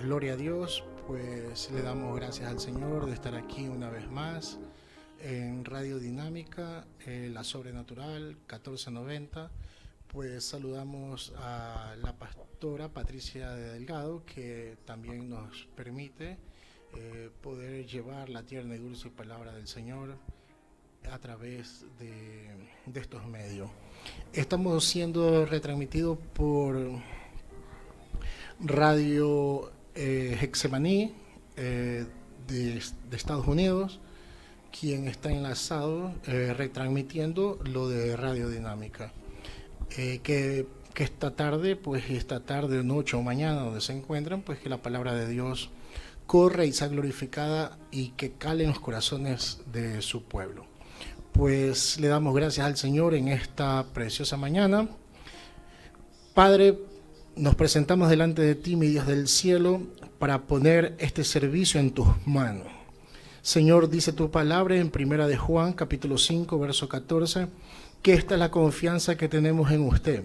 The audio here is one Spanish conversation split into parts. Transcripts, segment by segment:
Gloria a Dios, pues le damos gracias al Señor de estar aquí una vez más en Radio Dinámica, La Sobrenatural 1490. Pues saludamos a la pastora Patricia de Delgado, que también nos permite poder llevar la tierna y dulce palabra del Señor a través de estos medios. Estamos siendo retransmitidos por Radio Hexemaní de Estados Unidos, quien está enlazado retransmitiendo lo de Radio Dinámica. Que esta tarde o noche o mañana donde se encuentran, pues que la palabra de Dios corre y sea glorificada y que cale en los corazones de su pueblo. Pues le damos gracias al Señor en esta preciosa mañana. Padre, nos presentamos delante de ti, mi Dios del cielo, para poner este servicio en tus manos. Señor, dice tu palabra en Primera de Juan, capítulo 5, verso 14, que esta es la confianza que tenemos en usted,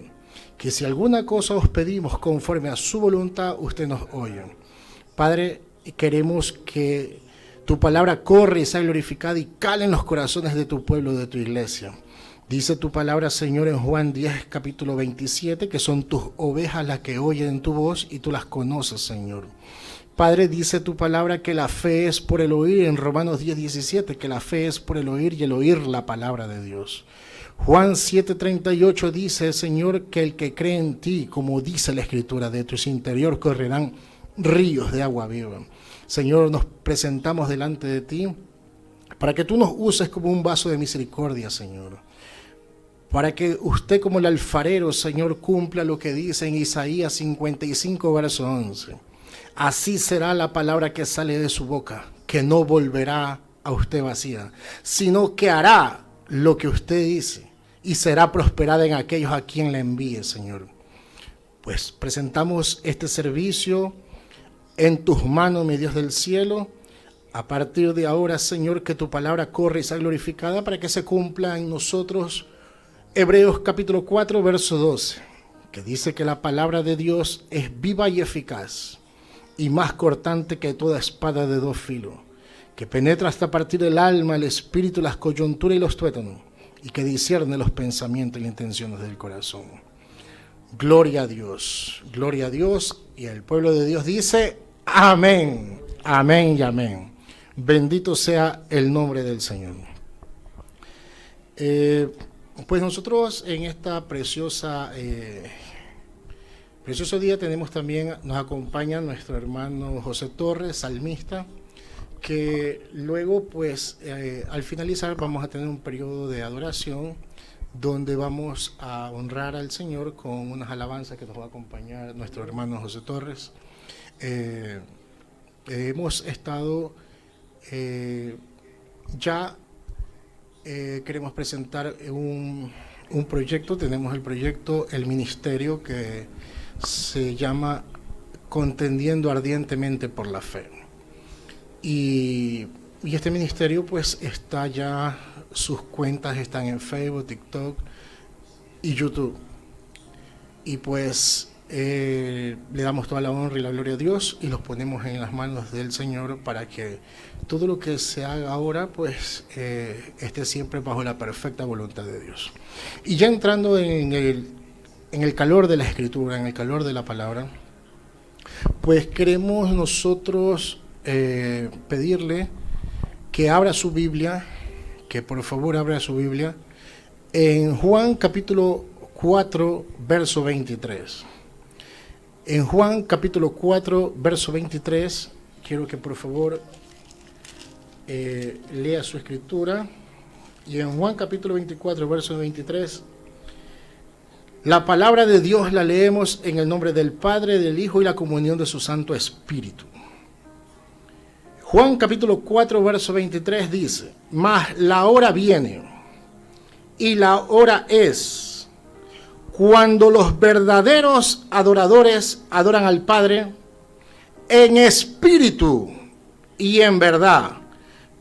que si alguna cosa os pedimos conforme a su voluntad, usted nos oye. Padre, queremos que tu palabra corre y sea glorificada y cale en los corazones de tu pueblo, de tu iglesia. Dice tu palabra, Señor, en Juan 10, capítulo 27, que son tus ovejas las que oyen tu voz y tú las conoces, Señor. Padre, dice tu palabra que la fe es por el oír, en Romanos 10, 17, que la fe es por el oír y el oír la palabra de Dios. Juan 7:38 dice, Señor, que el que cree en ti, como dice la Escritura, de tu interior correrán ríos de agua viva. Señor, nos presentamos delante de ti para que tú nos uses como un vaso de misericordia, Señor. Para que usted como el alfarero, Señor, cumpla lo que dice en Isaías 55, verso 11. Así será la palabra que sale de su boca, que no volverá a usted vacía, sino que hará lo que usted dice y será prosperada en aquellos a quien la envíe, Señor. Pues presentamos este servicio en tus manos, mi Dios del cielo. A partir de ahora, Señor, que tu palabra corre y sea glorificada para que se cumpla en nosotros Hebreos capítulo 4, verso 12, que dice que la palabra de Dios es viva y eficaz y más cortante que toda espada de dos filos, que penetra hasta partir el alma, el espíritu, las coyunturas y los tuétanos, y que discierne los pensamientos y las intenciones del corazón. Gloria a Dios, y el pueblo de Dios dice, amén, amén y amén. Bendito sea el nombre del Señor. Pues nosotros en esta precioso día tenemos también, nos acompaña nuestro hermano José Torres, salmista, que luego pues al finalizar vamos a tener un periodo de adoración donde vamos a honrar al Señor con unas alabanzas que nos va a acompañar nuestro hermano José Torres. Hemos estado queremos presentar un proyecto. Tenemos el proyecto, el ministerio que se llama Contendiendo Ardientemente por la Fe. Y este ministerio pues está ya, sus cuentas están en Facebook, TikTok y YouTube. Y pues le damos toda la honra y la gloria a Dios y los ponemos en las manos del Señor para que todo lo que se haga ahora pues esté siempre bajo la perfecta voluntad de Dios. Y ya entrando en el calor de la Escritura, en el calor de la palabra, pues queremos nosotros pedirle que abra su Biblia, que por favor abra su Biblia en Juan capítulo 4, verso 23. En Juan capítulo 4, verso 23, quiero que por favor lea su escritura. Y en Juan capítulo 24, verso 23, la palabra de Dios la leemos en el nombre del Padre, del Hijo y la comunión de su Santo Espíritu. Juan capítulo 4, verso 23 dice, mas la hora viene y la hora es cuando los verdaderos adoradores adoran al Padre en espíritu y en verdad,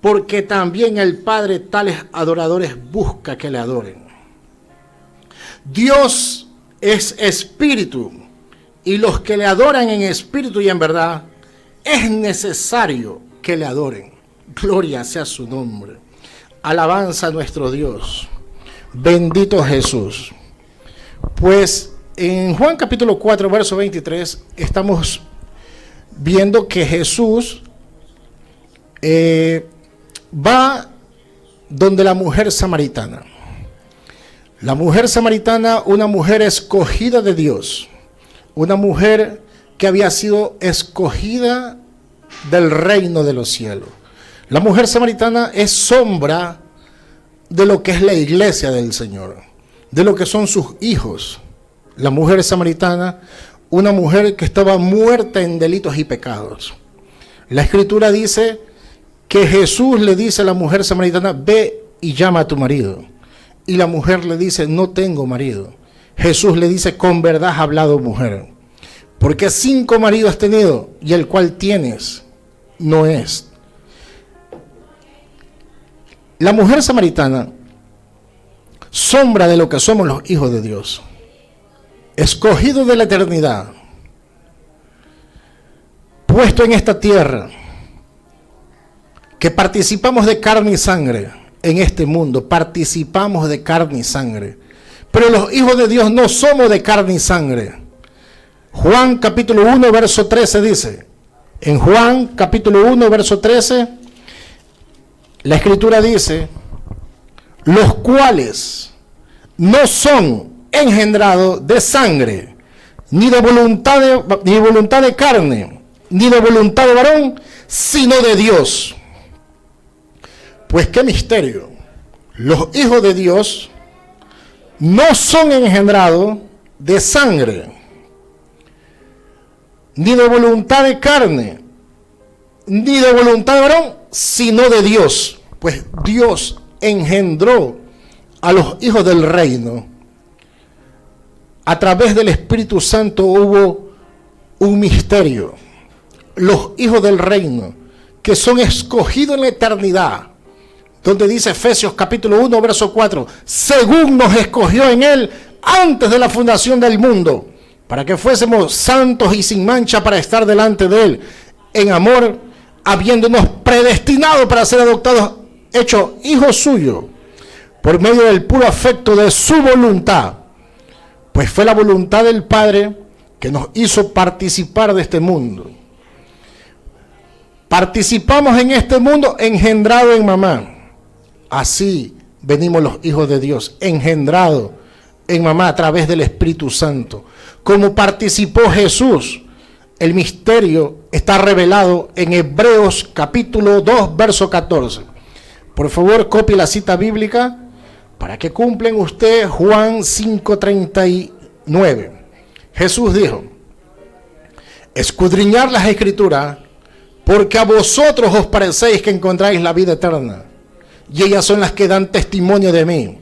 porque también el Padre tales adoradores busca que le adoren. Dios es espíritu, y los que le adoran en espíritu y en verdad es necesario que le adoren. Gloria sea su nombre. Alabanza a nuestro Dios. Bendito Jesús. Pues en Juan capítulo 4, verso 23, estamos viendo que Jesús va donde la mujer samaritana. La mujer samaritana, una mujer escogida de Dios, una mujer que había sido escogida del reino de los cielos. La mujer samaritana es sombra de lo que es la iglesia del Señor, de lo que son sus hijos. La mujer samaritana, una mujer que estaba muerta en delitos y pecados. La Escritura dice que Jesús le dice a la mujer samaritana: ve y llama a tu marido. Y la mujer le dice: no tengo marido. Jesús le dice: con verdad has hablado, mujer, porque 5 maridos has tenido y el cual tienes no es. La mujer samaritana, sombra de lo que somos los hijos de Dios, escogidos de la eternidad, puesto en esta tierra, que participamos de carne y sangre en este mundo, participamos de carne y sangre, pero los hijos de Dios no somos de carne y sangre. Juan capítulo 1 verso 13 dice, en Juan capítulo 1 verso 13, la Escritura dice: los cuales no son engendrados de sangre, ni de voluntad de carne, ni de voluntad de varón, sino de Dios. Pues qué misterio. Los hijos de Dios no son engendrados de sangre, ni de voluntad de carne, ni de voluntad de varón, sino de Dios. Pues Dios engendró a los hijos del reino. A través del Espíritu Santo hubo un misterio. Los hijos del reino, que son escogidos en la eternidad, donde dice Efesios capítulo 1 verso 4, según nos escogió en él antes de la fundación del mundo, para que fuésemos santos y sin mancha para estar delante de él en amor, habiéndonos predestinado para ser adoptados, hechos hijos suyos, por medio del puro afecto de su voluntad. Pues fue la voluntad del Padre que nos hizo participar de este mundo. Participamos en este mundo engendrado en mamá. Así venimos los hijos de Dios, engendrados en mamá a través del Espíritu Santo. Como participó Jesús, el misterio está revelado en Hebreos capítulo 2, verso 14. Por favor, copie la cita bíblica para que cumplen usted Juan 5:39. Jesús dijo: escudriñar las Escrituras, porque a vosotros os parecéis que encontráis la vida eterna, y ellas son las que dan testimonio de mí.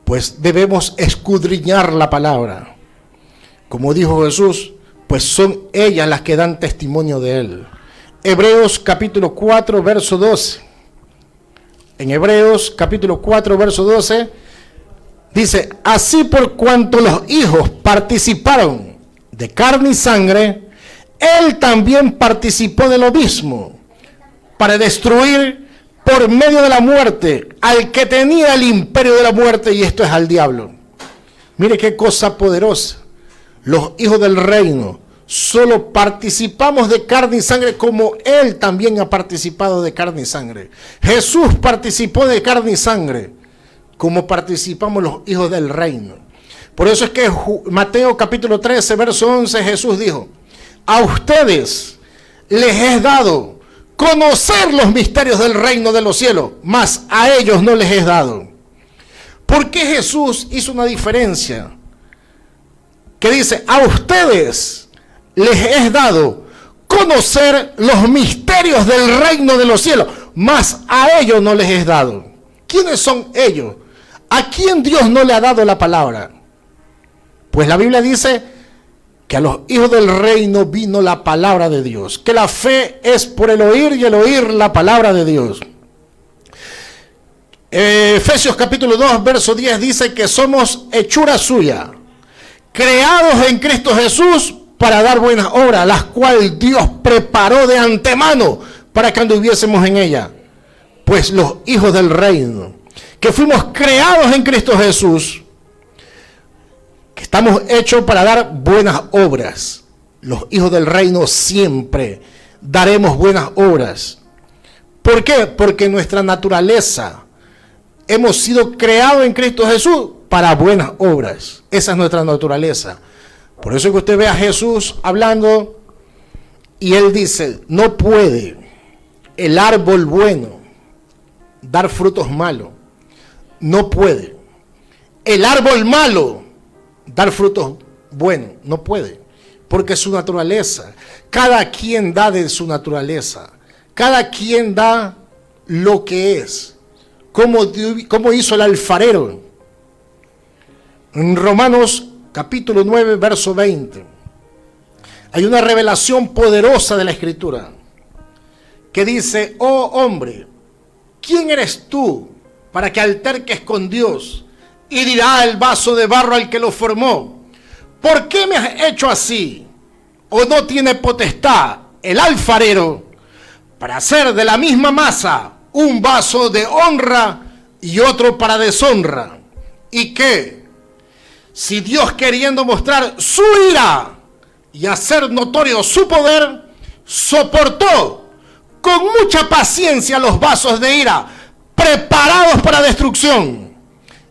Pues debemos escudriñar la palabra. Como dijo Jesús, pues son ellas las que dan testimonio de él. Hebreos capítulo 4, verso 12. En Hebreos capítulo 4, verso 12, dice: así por cuanto los hijos participaron de carne y sangre, él también participó de lo mismo, para destruir por medio de la muerte al que tenía el imperio de la muerte, y esto es al diablo. Mire qué cosa poderosa. Los hijos del reino solo participamos de carne y sangre como él también ha participado de carne y sangre. Jesús participó de carne y sangre como participamos los hijos del reino. Por eso es que Mateo capítulo 13 verso 11 Jesús dijo: a ustedes les es dado conocer los misterios del reino de los cielos, mas a ellos no les es dado. ¿Por qué Jesús hizo una diferencia? Que dice: a ustedes les es dado conocer los misterios del reino de los cielos, mas a ellos no les es dado. ¿Quiénes son ellos? ¿A quién Dios no le ha dado la palabra? Pues la Biblia dice que a los hijos del reino vino la palabra de Dios, que la fe es por el oír y el oír la palabra de Dios. Efesios capítulo 2 verso 10 dice que somos hechura suya, creados en Cristo Jesús para dar buenas obras, las cuales Dios preparó de antemano para que anduviésemos en ella. Pues los hijos del reino, que fuimos creados en Cristo Jesús, que estamos hechos para dar buenas obras. Los hijos del reino siempre daremos buenas obras. ¿Por qué? Porque nuestra naturaleza, hemos sido creados en Cristo Jesús para buenas obras. Esa es nuestra naturaleza. Por eso es que usted ve a Jesús hablando y él dice, no puede el árbol bueno dar frutos malos. No puede el árbol malo dar frutos buenos. No puede, porque es su naturaleza. Cada quien da de su naturaleza. Cada quien da lo que es. Como hizo el alfarero. En Romanos capítulo 9, verso 20. Hay una revelación poderosa de la Escritura que dice, oh hombre, ¿quién eres tú para que alterques con Dios? Y dirá el vaso de barro al que lo formó, ¿por qué me has hecho así? ¿O no tiene potestad el alfarero para hacer de la misma masa un vaso de honra y otro para deshonra? ¿Y qué? Si Dios, queriendo mostrar su ira y hacer notorio su poder, soportó con mucha paciencia los vasos de ira preparados para destrucción,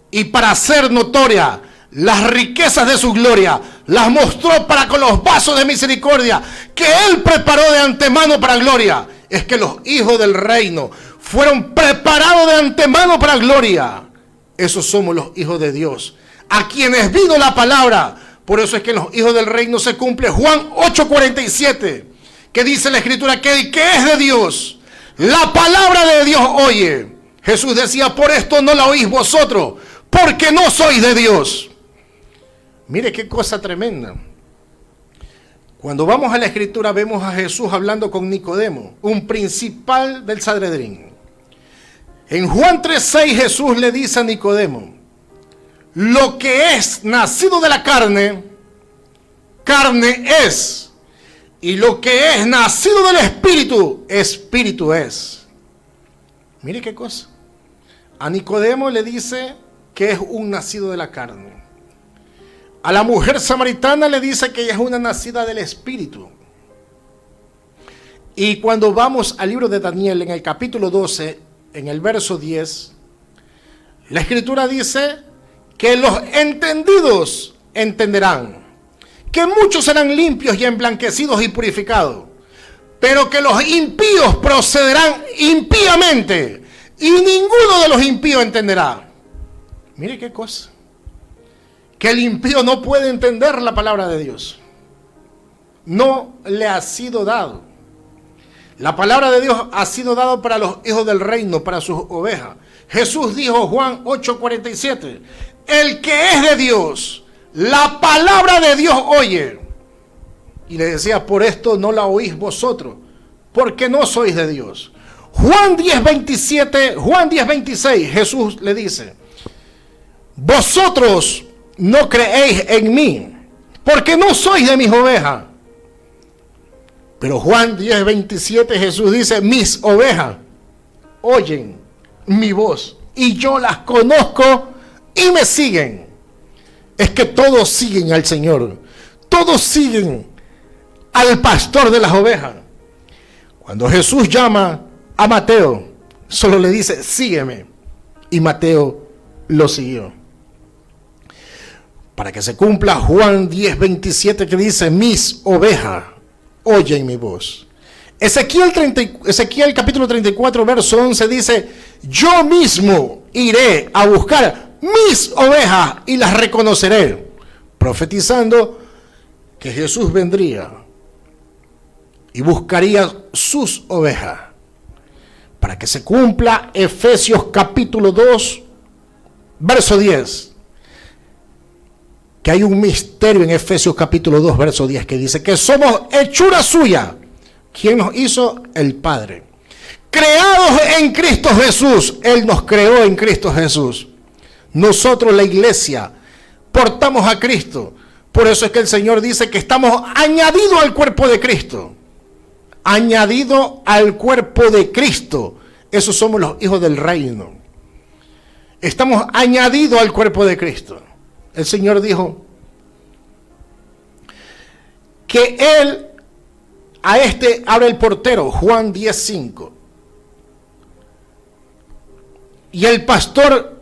y para hacer notoria las riquezas de su gloria, las mostró para con los vasos de misericordia que Él preparó de antemano para gloria. Es que los hijos del reino fueron preparados de antemano para gloria. Esos somos los hijos de Dios, a quienes vino la palabra. Por eso es que en los hijos del reino se cumple Juan 8:47, que dice la Escritura que el que es de Dios, la palabra de Dios oye. Jesús decía, por esto no la oís vosotros, porque no sois de Dios. Mire qué cosa tremenda. Cuando vamos a la Escritura vemos a Jesús hablando con Nicodemo, un principal del Sanedrín. En Juan 3:6 Jesús le dice a Nicodemo, lo que es nacido de la carne, carne es. Y lo que es nacido del Espíritu, Espíritu es. Mire qué cosa. A Nicodemo le dice que es un nacido de la carne. A la mujer samaritana le dice que ella es una nacida del Espíritu. Y cuando vamos al libro de Daniel, en el capítulo 12, en el verso 10, la Escritura dice que los entendidos entenderán, que muchos serán limpios y emblanquecidos y purificados, pero que los impíos procederán impíamente, y ninguno de los impíos entenderá. Mire qué cosa. Que el impío no puede entender la palabra de Dios. No le ha sido dado. La palabra de Dios ha sido dada para los hijos del reino, para sus ovejas. Jesús dijo, Juan 8:47, el que es de Dios, la palabra de Dios oye. Y le decía, por esto no la oís vosotros, porque no sois de Dios. Juan 10:26, Jesús le dice, vosotros no creéis en mí, porque no sois de mis ovejas. Pero Juan 10:27 Jesús dice, mis ovejas oyen mi voz, y yo las conozco y me siguen. Es que todos siguen al Señor, todos siguen al pastor de las ovejas. Cuando Jesús llama a Mateo, solo le dice, sígueme, y Mateo lo siguió. Para que se cumpla Juan 10:27 que dice, mis ovejas oyen mi voz. Ezequiel capítulo 34 verso 11 dice, yo mismo iré a buscar mis ovejas y las reconoceré, profetizando que Jesús vendría y buscaría sus ovejas. Para que se cumpla Efesios capítulo 2 verso 10, que hay un misterio en Efesios capítulo 2 verso 10 que dice que somos hechura suya. ¿Quién nos hizo? El Padre. Creados en Cristo Jesús. Él nos creó en Cristo Jesús. Nosotros, la iglesia, portamos a Cristo Por eso es que el Señor dice que estamos añadidos al cuerpo de Cristo. Añadido al cuerpo de Cristo. Esos somos los hijos del reino. Estamos añadidos al cuerpo de Cristo. El Señor dijo que Él a este abre el portero, Juan 10:5. Y el pastor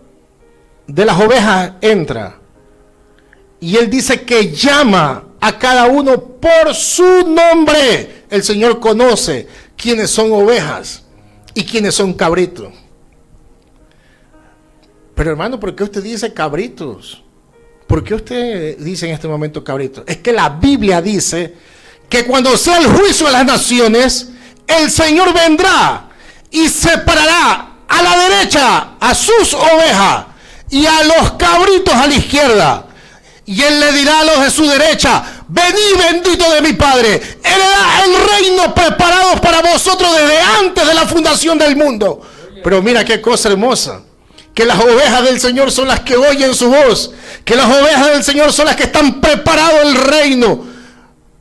de las ovejas entra. Y Él dice que llama a cada uno por su nombre. El Señor conoce quiénes son ovejas y quiénes son cabritos. Pero hermano, ¿por qué usted dice cabritos? ¿Por qué usted dice en este momento cabritos? Es que la Biblia dice que cuando sea el juicio de las naciones, el Señor vendrá y separará a la derecha a sus ovejas y a los cabritos a la izquierda. Y Él le dirá a los de su derecha: venid bendito de mi Padre, heredad el reino preparado para vosotros desde antes de la fundación del mundo. Pero mira qué cosa hermosa, que las ovejas del Señor son las que oyen su voz, que las ovejas del Señor son las que están preparado el reino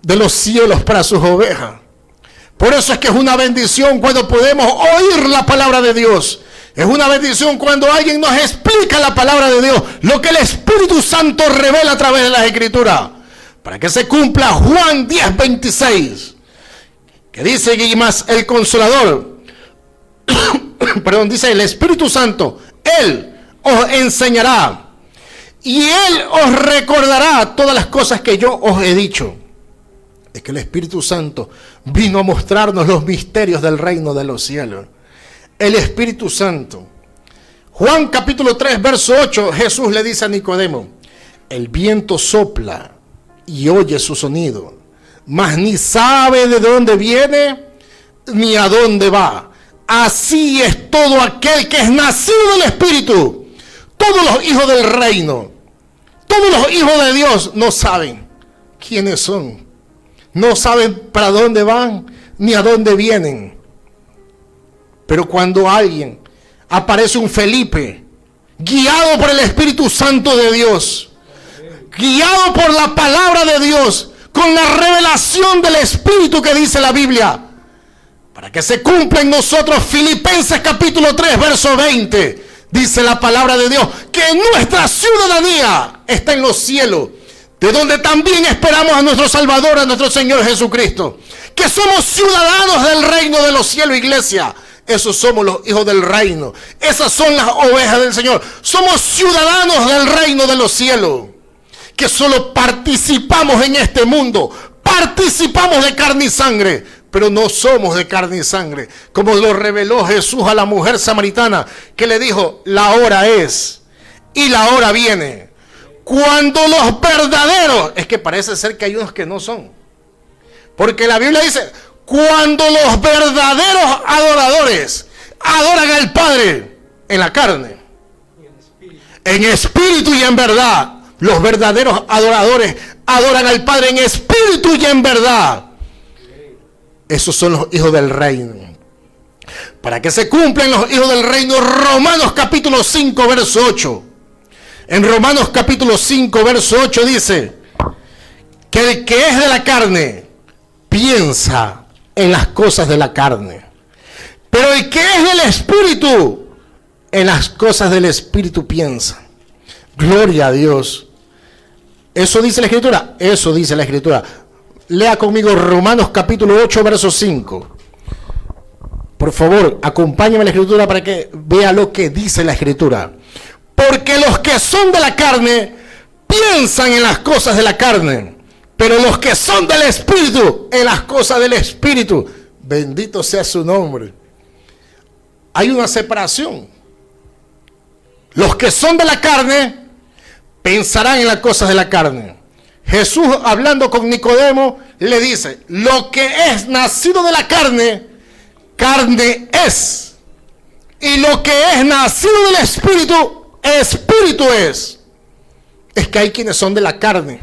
de los cielos para sus ovejas. Por eso es que es una bendición cuando podemos oír la palabra de Dios. Es una bendición cuando alguien nos explica la palabra de Dios, lo que el Espíritu Santo revela a través de las Escrituras, para que se cumpla Juan 10:26, que dice: y más el Consolador, perdón, dice el Espíritu Santo, Él os enseñará y Él os recordará todas las cosas que yo os he dicho. Es que el Espíritu Santo vino a mostrarnos los misterios del reino de los cielos. El Espíritu Santo. Juan capítulo 3, verso 8, Jesús le dice a Nicodemo: el viento sopla y oye su sonido, mas ni sabe de dónde viene ni a dónde va. Así es todo aquel que es nacido del Espíritu. Todos los hijos del reino, todos los hijos de Dios no saben quiénes son. No saben para dónde van ni a dónde vienen. Pero cuando alguien aparece un Felipe, guiado por el Espíritu Santo de Dios, guiado por la palabra de Dios, con la revelación del Espíritu que dice la Biblia, para que se cumpla en nosotros Filipenses capítulo 3, verso 20, dice la palabra de Dios, que nuestra ciudadanía está en los cielos, de donde también esperamos a nuestro Salvador, a nuestro Señor Jesucristo, que somos ciudadanos del reino de los cielos, iglesia. Esos somos los hijos del reino. Esas son las ovejas del Señor. Somos ciudadanos del reino de los cielos, que solo participamos en este mundo. Participamos de carne y sangre, pero no somos de carne y sangre, como lo reveló Jesús a la mujer samaritana, que le dijo: la hora es y la hora viene, cuando los verdaderos, es que parece ser que hay unos que no son, porque la Biblia dice: cuando los verdaderos adoradores adoran al Padre en la carne, en espíritu y en verdad. Los verdaderos adoradores adoran al Padre en espíritu y en verdad. Esos son los hijos del reino. Para que se cumplan los hijos del reino, Romanos capítulo 5, verso 8. En Romanos capítulo 5, verso 8 dice que el que es de la carne piensa en las cosas de la carne, pero el que es del Espíritu, en las cosas del Espíritu piensa. Gloria a Dios. ¿Eso dice la Escritura? Eso dice la Escritura. Lea conmigo Romanos capítulo 8, verso 5. Por favor, acompáñame a la Escritura para que vea lo que dice la Escritura. Porque los que son de la carne piensan en las cosas de la carne, pero los que son del Espíritu, en las cosas del Espíritu. Bendito sea su nombre. Hay una separación. Los que son de la carne pensarán en las cosas de la carne. Jesús, hablando con Nicodemo, le dice: lo que es nacido de la carne, carne es. Y lo que es nacido del Espíritu, Espíritu es. Es que hay quienes son de la carne,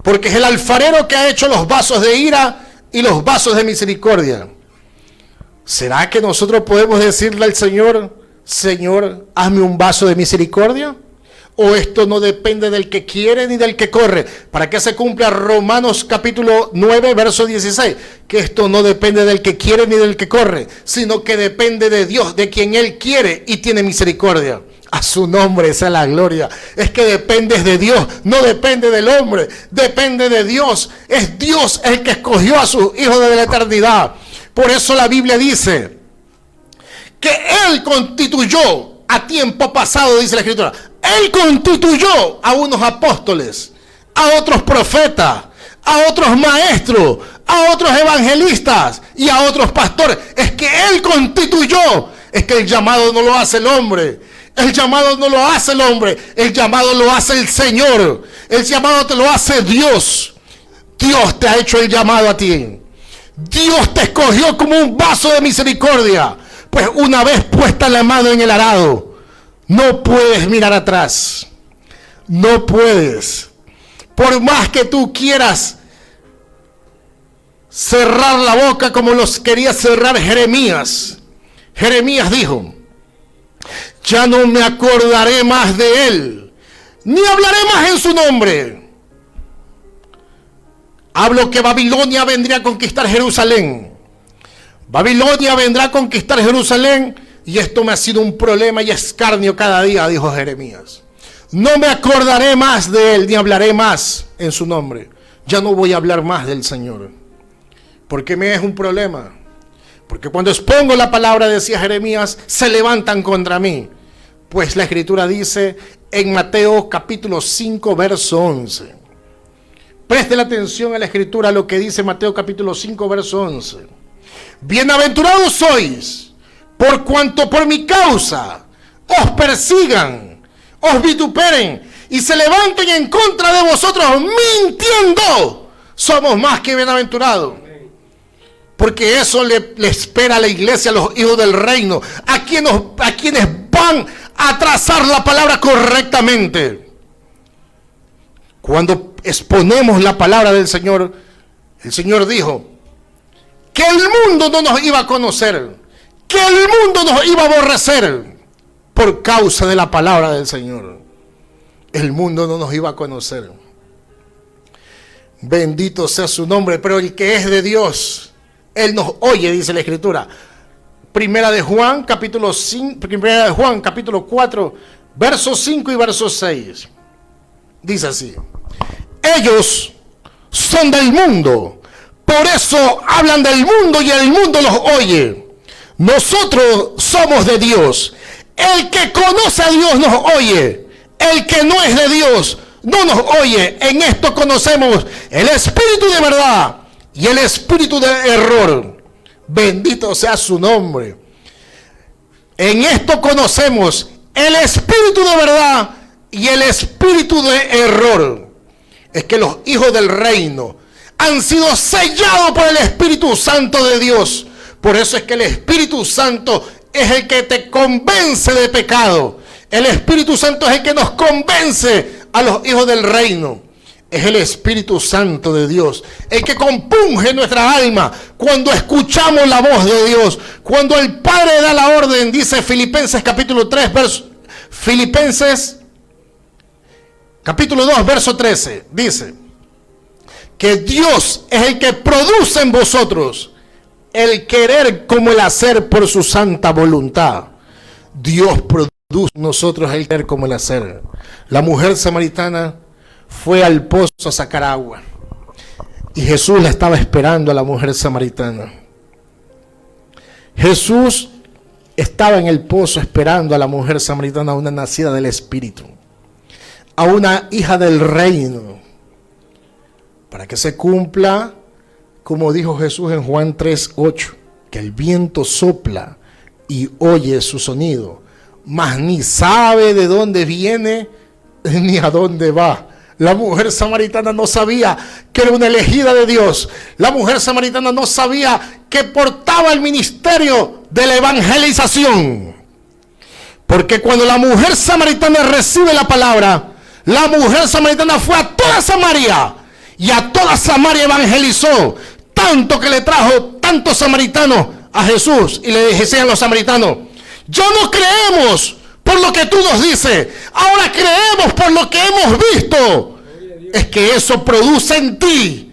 porque es el alfarero que ha hecho los vasos de ira y los vasos de misericordia. ¿Será que nosotros podemos decirle al Señor: Señor, hazme un vaso de misericordia? o esto no depende del que quiere ni del que corre, para que se cumpla Romanos capítulo 9, verso 16, que esto no depende del que quiere ni del que corre, sino que depende de Dios, de quien Él quiere y tiene misericordia. A su nombre sea la gloria. Es que dependes de Dios, no depende del hombre, depende de Dios. Es Dios el que escogió a sus hijos desde la eternidad. Por eso la Biblia dice que Él constituyó a tiempo pasado, dice la Escritura, Él constituyó a unos apóstoles, a otros profetas, a otros maestros, a otros evangelistas y a otros pastores. Es que Él constituyó. Es que el llamado no lo hace el hombre. El llamado no lo hace el hombre. El llamado lo hace el Señor. El llamado te lo hace Dios. Dios te ha hecho el llamado a ti. Dios te escogió como un vaso de misericordia. Pues una vez puesta la mano en el arado, no puedes mirar atrás. No puedes. Por más que tú quieras cerrar la boca como los quería cerrar Jeremías. Jeremías dijo: ya no me acordaré más de él, ni hablaré más en su nombre. Hablo que Babilonia vendría a conquistar Jerusalén. Babilonia vendrá a conquistar Jerusalén, y esto me ha sido un problema y escarnio cada día, dijo Jeremías. No me acordaré más de él, ni hablaré más en su nombre. Ya no voy a hablar más del Señor. ¿Por qué me es un problema? Porque cuando expongo la palabra, decía Jeremías, se levantan contra mí. Pues la Escritura dice en Mateo capítulo 5, verso 11. Preste la atención a la Escritura, lo que dice Mateo capítulo 5, verso 11. Bienaventurados sois, por cuanto por mi causa os persigan, os vituperen y se levanten en contra de vosotros mintiendo. Somos más que bienaventurados. Porque eso le espera a la iglesia, a los hijos del reino, a quienes van a trazar la palabra correctamente. Cuando exponemos la palabra del Señor, el Señor dijo que el mundo no nos iba a conocer, que el mundo nos iba a aborrecer por causa de la palabra del Señor. El mundo no nos iba a conocer. Bendito sea su nombre, pero el que es de Dios, Él nos oye, dice la Escritura. Primera de Juan, capítulo 4, versos 5 y verso 6. Dice así: ellos son del mundo, por eso hablan del mundo y el mundo los oye. Nosotros somos de Dios. El que conoce a Dios nos oye. El que no es de Dios no nos oye. En esto conocemos el espíritu de verdad y el espíritu de error. Bendito sea su nombre. En esto conocemos el espíritu de verdad y el espíritu de error. Es que los hijos del reino han sido sellados por el Espíritu Santo de Dios. Por eso es que el Espíritu Santo es el que te convence de pecado. El Espíritu Santo es el que nos convence a los hijos del reino. Es el Espíritu Santo de Dios el que compunge nuestra alma cuando escuchamos la voz de Dios. Cuando el Padre da la orden, dice Filipenses capítulo 3, Filipenses capítulo 2, verso 13, dice que Dios es el que produce en vosotros el querer como el hacer por su santa voluntad. Dios produce en nosotros el querer como el hacer. La mujer samaritana fue al pozo a sacar agua y Jesús la estaba esperando a la mujer samaritana. Jesús estaba en el pozo esperando a la mujer samaritana, a una nacida del Espíritu, a una hija del reino, para que se cumpla como dijo Jesús en Juan 3:8, que el viento sopla y oye su sonido, mas ni sabe de dónde viene ni a dónde va. La mujer samaritana no sabía que era una elegida de Dios. La mujer samaritana no sabía que portaba el ministerio de la evangelización. Porque cuando la mujer samaritana recibe la palabra, la mujer samaritana fue a toda Samaria y a toda Samaria evangelizó, tanto que le trajo tantos samaritanos a Jesús. Y le decían los samaritanos: ya no creemos por lo que tú nos dices. Ahora creemos por lo que hemos visto. Es que eso produce en ti,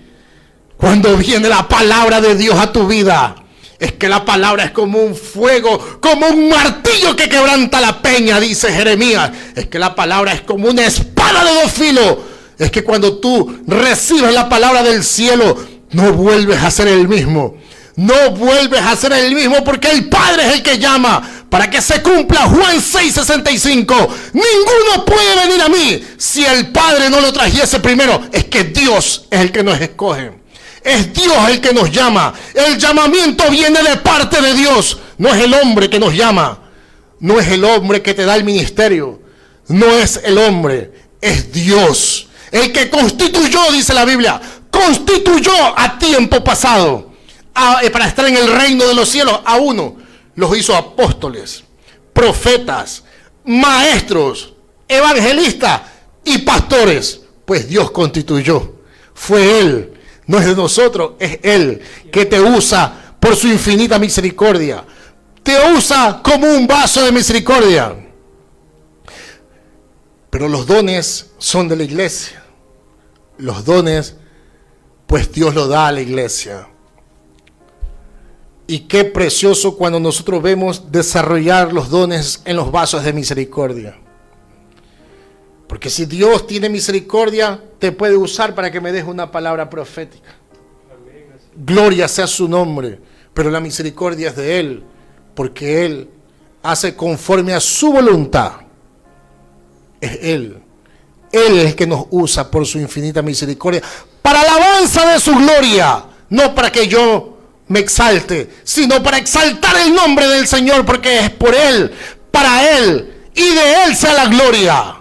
cuando viene la palabra de Dios a tu vida, es que la palabra es como un fuego, como un martillo que quebranta la peña, dice Jeremías. Es que la palabra es como una espada de dos filos. Es que cuando tú recibes la palabra del cielo, no vuelves a ser el mismo. No vuelves a ser el mismo, porque el Padre es el que llama para que se cumpla Juan 6:65. Ninguno puede venir a mí si el Padre no lo trajese primero. Es que Dios es el que nos escoge. Es Dios el que nos llama. El llamamiento viene de parte de Dios. No es el hombre que nos llama. No es el hombre que te da el ministerio. No es el hombre. Es Dios. El que constituyó, dice la Biblia, constituyó a tiempo pasado para estar en el reino de los cielos a uno. Los hizo apóstoles, profetas, maestros, evangelistas y pastores. Pues Dios constituyó. Fue Él. No es de nosotros, es Él que te usa por su infinita misericordia. Te usa como un vaso de misericordia. Pero los dones son de la iglesia. Los dones, pues Dios los da a la iglesia. Y qué precioso cuando nosotros vemos desarrollar los dones en los vasos de misericordia. Porque si Dios tiene misericordia, te puede usar para que me des una palabra profética. Gloria sea su nombre. Pero la misericordia es de Él, porque Él hace conforme a su voluntad. Es Él. Él es el que nos usa por su infinita misericordia, para la alabanza de su gloria. No para que yo me exalte, sino para exaltar el nombre del Señor, porque es por Él, para Él, y de Él sea la gloria.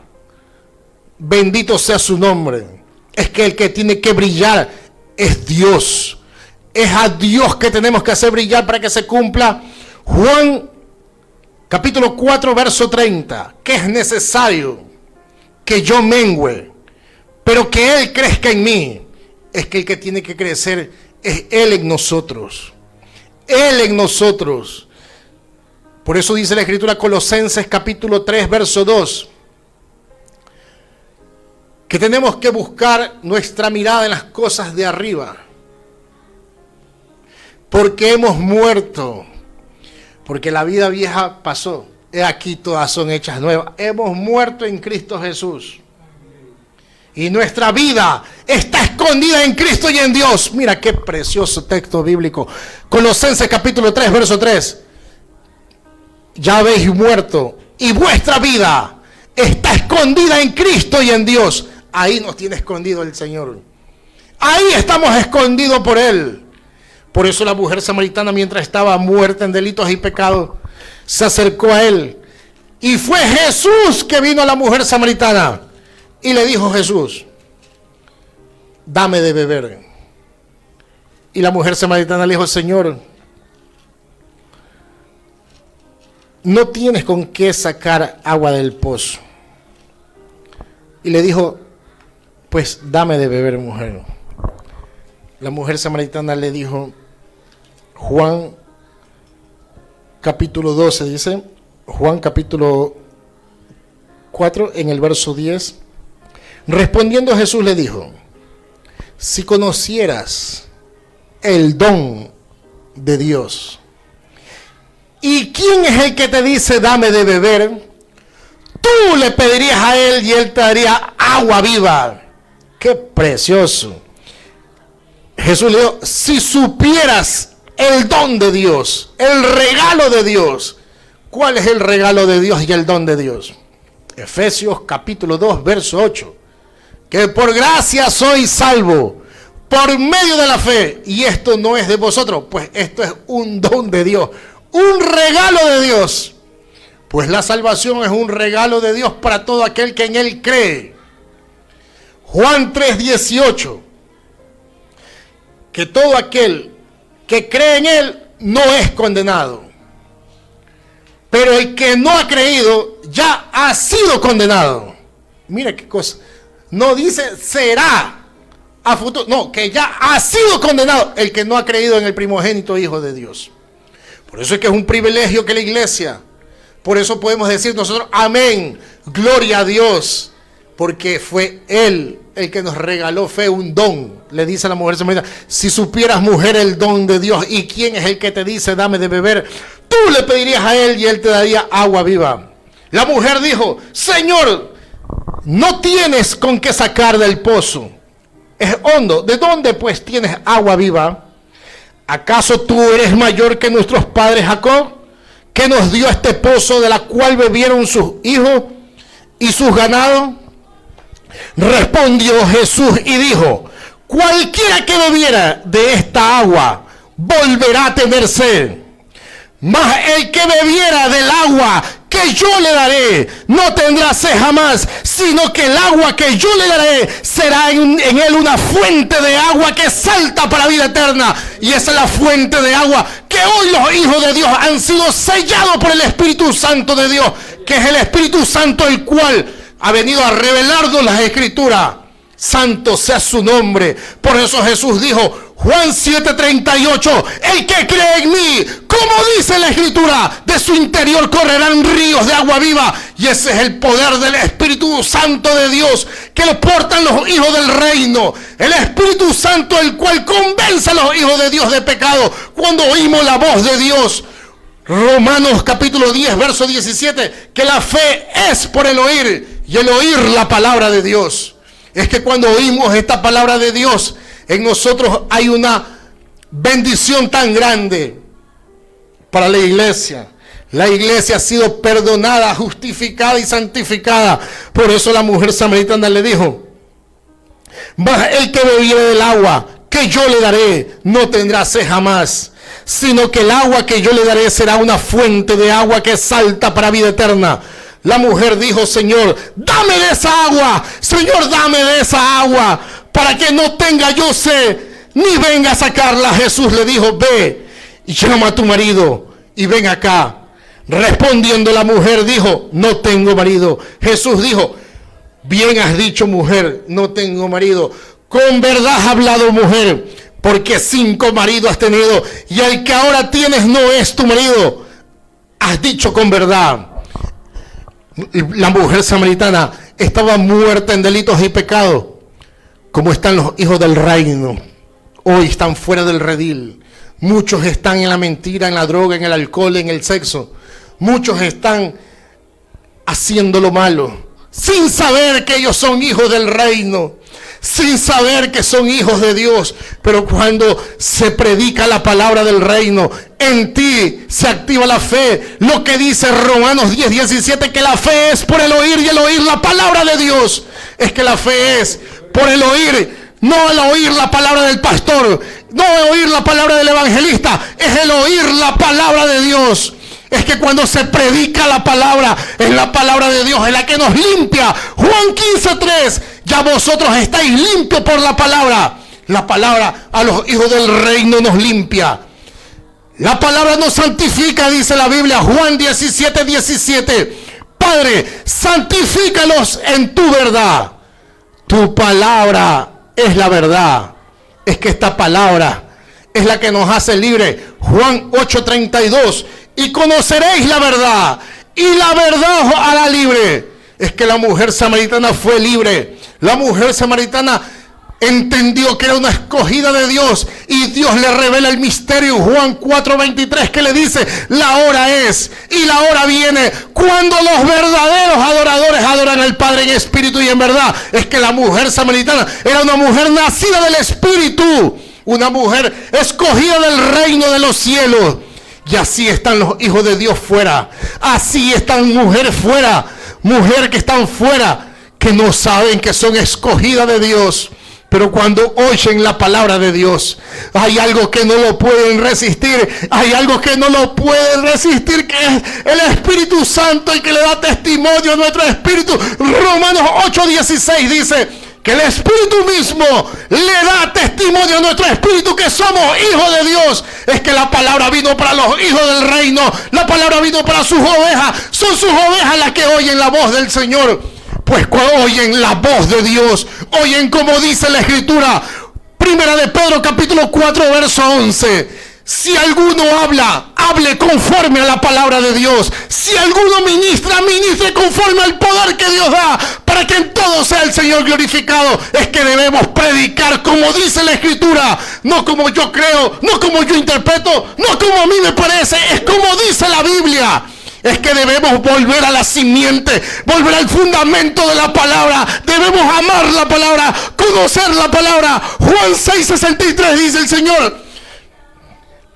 Bendito sea su nombre. Es que el que tiene que brillar es Dios. Es a Dios que tenemos que hacer brillar para que se cumpla Juan capítulo 4 verso 30, que es necesario que yo mengüe, pero que Él crezca en mí. Es que el que tiene que crecer es Él en nosotros. Él en nosotros. Por eso dice la Escritura, Colosenses capítulo 3 verso 2, que tenemos que buscar nuestra mirada en las cosas de arriba, porque hemos muerto, porque la vida vieja pasó, he aquí todas son hechas nuevas. Hemos muerto en Cristo Jesús, y nuestra vida está escondida en Cristo y en Dios. Mira qué precioso texto bíblico. Colosenses capítulo 3 verso 3. Ya habéis muerto y vuestra vida está escondida en Cristo y en Dios. Ahí nos tiene escondido el Señor. Ahí estamos escondidos por Él. Por eso la mujer samaritana, mientras estaba muerta en delitos y pecados, se acercó a Él. Y fue Jesús que vino a la mujer samaritana. Y le dijo Jesús, dame de beber. Y la mujer samaritana le dijo, Señor, no tienes con qué sacar agua del pozo. Y le dijo, pues dame de beber, mujer. La mujer samaritana le dijo, Juan capítulo 12, dice, Juan capítulo 4, en el verso 10. Respondiendo Jesús le dijo, si conocieras el don de Dios, ¿y quién es el que te dice dame de beber? Tú le pedirías a Él y Él te daría agua viva. ¡Qué precioso! Jesús le dijo, si supieras el don de Dios, el regalo de Dios. ¿Cuál es el regalo de Dios y el don de Dios? Efesios capítulo 2, verso 8. Que por gracia sois salvo, por medio de la fe. Y esto no es de vosotros, pues esto es un don de Dios, un regalo de Dios. Pues la salvación es un regalo de Dios para todo aquel que en Él cree. Juan 3:18. Que todo aquel que cree en Él no es condenado. Pero el que no ha creído ya ha sido condenado. Mira qué cosa. No dice será a futuro. No, que ya ha sido condenado el que no ha creído en el primogénito Hijo de Dios. Por eso es que es un privilegio que la iglesia Por eso podemos decir nosotros, amén, gloria a Dios, porque fue Él el que nos regaló fe, un don. Le dice a la mujer samaritana, si supieras, mujer, el don de Dios, y quién es el que te dice, dame de beber, tú le pedirías a Él y Él te daría agua viva. La mujer dijo, Señor, no tienes con qué sacar del pozo, es hondo, ¿de dónde pues tienes agua viva? ¿Acaso tú eres mayor que nuestros padres Jacob, que nos dio este pozo de la cual bebieron sus hijos y sus ganados? Respondió Jesús y dijo, cualquiera que bebiera de esta agua volverá a tener sed, mas el que bebiera del agua que yo le daré no tendrá sed jamás, sino que el agua que yo le daré será en él una fuente de agua que salta para vida eterna. Y esa es la fuente de agua que hoy los hijos de Dios han sido sellados por el Espíritu Santo de Dios, que es el Espíritu Santo el cual ha venido a revelarnos las Escrituras. Santo sea su nombre. Por eso Jesús dijo, Juan 7:38, el que cree en mí, como dice la Escritura, de su interior correrán ríos de agua viva. Y ese es el poder del Espíritu Santo de Dios que lo portan los hijos del reino. El Espíritu Santo el cual convence a los hijos de Dios de pecado cuando oímos la voz de Dios. Romanos capítulo 10 verso 17, que la fe es por el oír y el oír la palabra de Dios. Es que cuando oímos esta palabra de Dios, en nosotros hay una bendición tan grande para la iglesia. La iglesia ha sido perdonada, justificada y santificada. Por eso la mujer samaritana le dijo, mas el que bebiere del agua que yo le daré no tendrá sed jamás, sino que el agua que yo le daré será una fuente de agua que salta para vida eterna. La mujer dijo, Señor, dame de esa agua, Señor, dame de esa agua, para que no tenga yo sed, ni venga a sacarla. Jesús le dijo, ve y llama a tu marido y ven acá. Respondiendo la mujer dijo, no tengo marido. Jesús dijo, bien has dicho, mujer, no tengo marido. Con verdad has hablado, mujer, porque 5 maridos has tenido y el que ahora tienes no es tu marido. Has dicho con verdad. La mujer samaritana estaba muerta en delitos y pecados, como están los hijos del reino. Hoy están fuera del redil. Muchos están en la mentira, en la droga, en el alcohol, en el sexo. Muchos están haciendo lo malo, sin saber que ellos son hijos del reino, sin saber que son hijos de Dios. Pero cuando se predica la palabra del reino, en ti se activa la fe. Lo que dice Romanos 10:17, que la fe es por el oír y el oír la palabra de Dios. Es que la fe es por el oír, no el oír la palabra del pastor, no el oír la palabra del evangelista, es el oír la palabra de Dios. Es que cuando se predica la palabra, es la palabra de Dios, es la que nos limpia. Juan 15:3, ya vosotros estáis limpios por la palabra. La palabra a los hijos del reino nos limpia. La palabra nos santifica, dice la Biblia, Juan 17:17. Padre, santifícalos en tu verdad. Tu palabra es la verdad. Es que esta palabra es la que nos hace libre. Juan 8:32. Y conoceréis la verdad, y la verdad os hará libre. Es que la mujer samaritana fue libre. La mujer samaritana entendió que era una escogida de Dios, y Dios le revela el misterio. Juan 4:23, que le dice, la hora es y la hora viene cuando los verdaderos adoradores adoran al Padre en espíritu y en verdad. Es que la mujer samaritana era una mujer nacida del espíritu, una mujer escogida del reino de los cielos. Y así están los hijos de Dios fuera. Así están mujeres fuera. Mujeres que están fuera, que no saben que son escogidas de Dios. Pero cuando oyen la palabra de Dios, hay algo que no lo pueden resistir. Hay algo que no lo pueden resistir, que es el Espíritu Santo, el que le da testimonio a nuestro espíritu. Romanos 8:16 dice que el Espíritu mismo le da testimonio a nuestro espíritu que somos hijos de Dios. Es que la palabra vino para los hijos del reino. La palabra vino para sus ovejas. Son sus ovejas las que oyen la voz del Señor. Pues cuando oyen la voz de Dios, oyen como dice la Escritura. Primera de Pedro capítulo 4 verso 11. Si alguno habla, hable conforme a la palabra de Dios. Si alguno ministra, ministre conforme al poder que Dios da, para que en todo sea el Señor glorificado. Es que debemos predicar como dice la Escritura, no como yo creo, no como yo interpreto, no como a mí me parece, es como dice la Biblia. Es que debemos volver a la simiente, volver al fundamento de la palabra. Debemos amar la palabra, conocer la palabra. Juan 6:63 dice el Señor: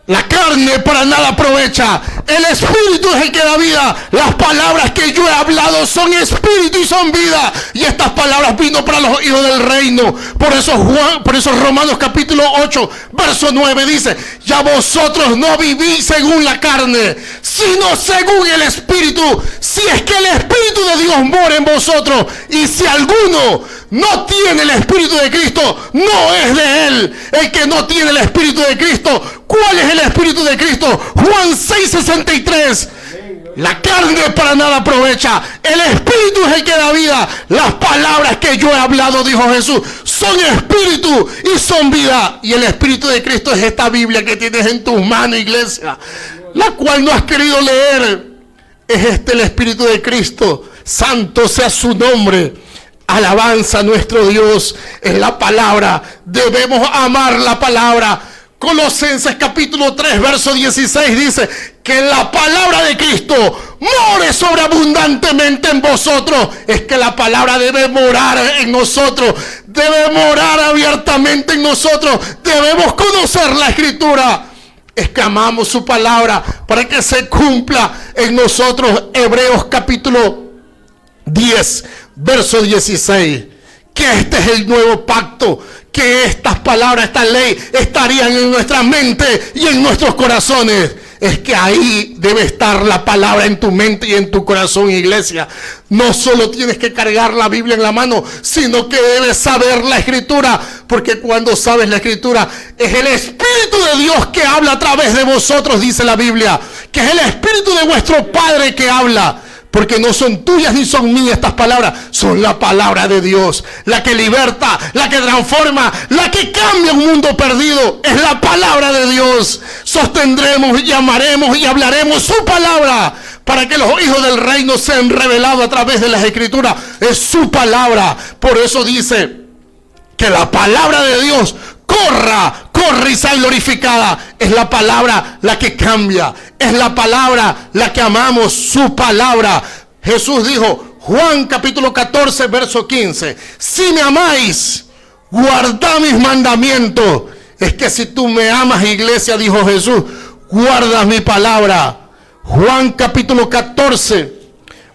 la carne para nada aprovecha, el espíritu es el que da vida. Las palabras que yo he hablado son espíritu y son vida. Y estas palabras vino para los hijos del reino. Por eso Romanos capítulo 8, verso 9 dice: ya vosotros no vivís según la carne, sino según el espíritu. Si es que el espíritu de Dios mora en vosotros. Y si alguno no tiene el espíritu de Cristo, no es de él. El que no tiene el espíritu de Cristo, ¿cuál es el espíritu de Cristo? Juan 6:63. La carne para nada aprovecha, el espíritu es el que da vida. Las palabras que yo he hablado, dijo Jesús, son espíritu y son vida. Y el espíritu de Cristo es esta Biblia que tienes en tus manos, iglesia, la cual no has querido leer. Es este el espíritu de Cristo. Santo sea su nombre. Alabanza a nuestro Dios. Es la palabra. Debemos amar la palabra. Colosenses capítulo 3 verso 16 dice que la palabra de Cristo more sobreabundantemente en vosotros. Es que la palabra debe morar en nosotros, debe morar abiertamente en nosotros. Debemos conocer la Escritura. Es que amamos su palabra para que se cumpla en nosotros. Hebreos capítulo 10 verso 16, que este es el nuevo pacto, que estas palabras, esta ley estarían en nuestra mente y en nuestros corazones. Es que ahí debe estar la palabra en tu mente y en tu corazón, iglesia. No solo tienes que cargar la Biblia en la mano, sino que debes saber la Escritura, porque cuando sabes la Escritura, es el Espíritu de Dios que habla a través de vosotros, dice la Biblia, que es el Espíritu de vuestro Padre que habla. Porque no son tuyas ni son mías estas palabras, son la palabra de Dios, la que liberta, la que transforma, la que cambia un mundo perdido. Es la palabra de Dios. Sostendremos y amaremos y hablaremos su palabra para que los hijos del reino sean revelados a través de las Escrituras. Es su palabra. Por eso dice que la palabra de Dios corra y sea glorificada. Es la palabra la que cambia. Es la palabra la que amamos, su palabra. Jesús dijo, Juan capítulo 14 verso 15: si me amáis, guardad mis mandamientos. Es que si tú me amas, iglesia, dijo Jesús, guardas mi palabra. Juan capítulo 14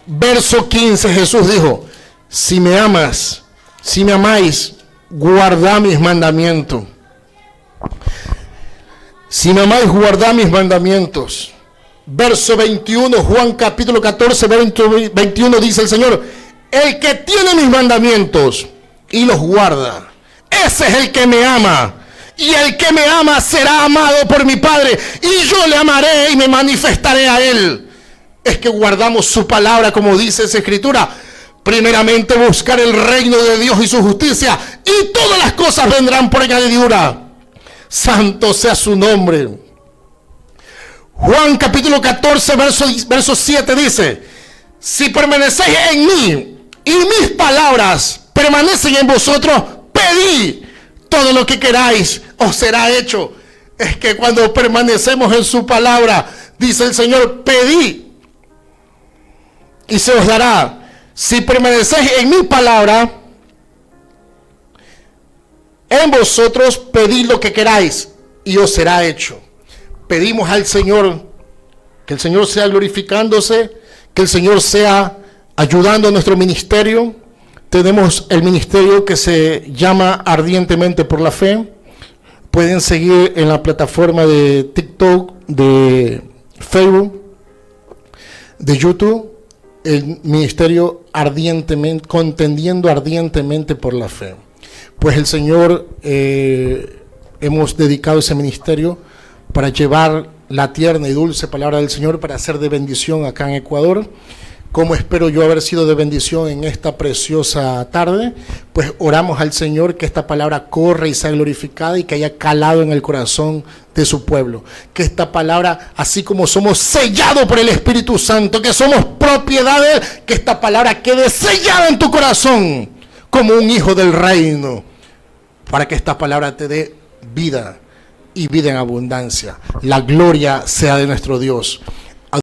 verso 15, Jesús dijo, si me amas, si me amáis, guardad mis mandamientos. Si me amáis, guardad mis mandamientos. Verso 21, Juan capítulo 14, verso 21 dice el Señor: el que tiene mis mandamientos y los guarda, ese es el que me ama. Y el que me ama será amado por mi Padre, y yo le amaré y me manifestaré a él. Es que guardamos su palabra, como dice esa Escritura. Primeramente buscar el reino de Dios y su justicia, y todas las cosas vendrán por añadidura. Santo sea su nombre. Juan capítulo 14 verso 7 dice: si permanecéis en mí y mis palabras permanecen en vosotros, pedid todo lo que queráis, os será hecho. Es que cuando permanecemos en su palabra, dice el Señor, pedid y se os dará. Si permanecéis en mi palabra, en vosotros pedid lo que queráis y os será hecho. Pedimos al Señor que el Señor sea glorificándose, que el Señor sea ayudando a nuestro ministerio. Tenemos el ministerio que se llama Ardientemente por la Fe. Pueden seguir en la plataforma de TikTok, de Facebook, de YouTube, el ministerio ardientemente, contendiendo ardientemente por la fe. Pues el Señor, hemos dedicado ese ministerio para llevar la tierna y dulce palabra del Señor, para hacer de bendición acá en Ecuador. como espero yo haber sido de bendición en esta preciosa tarde, pues oramos al Señor que esta palabra corra y sea glorificada y que haya calado en el corazón de su pueblo. Que esta palabra, así como somos sellados por el Espíritu Santo, que somos propiedad de Él, que esta palabra quede sellada en tu corazón como un hijo del reino, para que esta palabra te dé vida y vida en abundancia. La gloria sea de nuestro Dios.